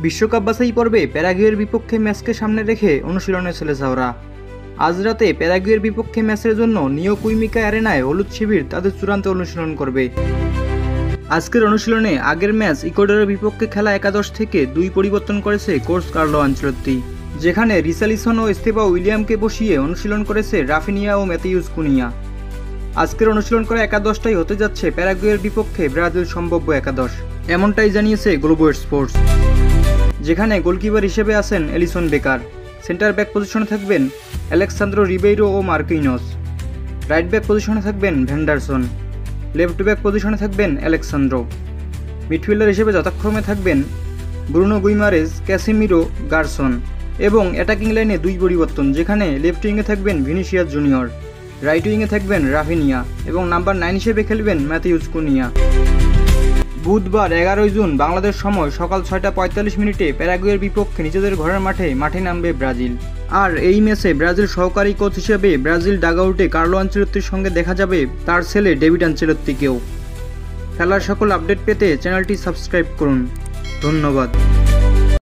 বিশ্বকাপ বাছাই পর্বে প্যারাগুয়ের বিপক্ষে ম্যাচকে সামনে রেখে অনুশীলনে সেলেসাওরা। আজ রাতে প্যারাগুয়ের বিপক্ষে ম্যাচের জন্য নিউ কুইমিকা অ্যারেনায় হলুদ শিবির তাদের চূড়ান্ত অনুশীলন করবে। আজকের অনুশীলনে আগের ম্যাচ ইকুয়েডরের বিপক্ষে খেলা একাদশ থেকে 2 পরিবর্তন করেছে কোচ কার্লো আনচেলত্তি, যেখানে রিচার্লিসন ও এস্তেভাও উইলিয়ামকে বসিয়ে অনুশীলন করেছে রাফিনিয়া ও ম্যাথিউস কুনিয়া। আজকের অনুশীলন করা একাদশটাই হতে যাচ্ছে প্যারাগুয়ের বিপক্ষে ব্রাজিল সম্ভাব্য একাদশ, এমনটাই জানিয়েছে গ্লোবো স্পোর্টস। যেখানে গোলকিপার হিসেবে আছেন এলিসন বেকার, সেন্টার ব্যাক পজিশনে থাকবেন আলেক্সান্দ্রো রিবেইরো ও মার্কিনস, রাইট ব্যাক পজিশনে থাকবেন ভেন্ডারসন, লেফট ব্যাক পজিশনে থাকবেন আলেক্সান্দ্রো, মিডফিল্ডার হিসেবে যথাক্রমে থাকবেন ব্রুনো গুইমারেজ, ক্যাসিমিরো, গারসন এবং অ্যাটাকিং লাইনে 2 পরিবর্তন, যেখানে লেফট উইংয়ে থাকবেন ভিনিসিয়াস জুনিয়র, রাইট উইংয়ে থাকবেন রাফিনিয়া এবং নাম্বার 9 হিসেবে খেলবেন ম্যাথিউস কুনিয়া। বুধবার 11 জুন বাংলাদেশ সময় সকাল 6টা 45 প্যারাগুয়ের বিপক্ষে নিজেদের ঘরের মাঠে নামবে ব্রাজিল। আর এই ম্যাচে ব্রাজিল সহকারী কোচ হিসেবে ব্রাজিল ডাগআউটে কার্লো আনচেলত্তির সঙ্গে দেখা যাবে তার ছেলে ডেভিড আনচেলত্তিকেও। খেলার সকল আপডেট পেতে চ্যানেলটি সাবস্ক্রাইব করুন। ধন্যবাদ।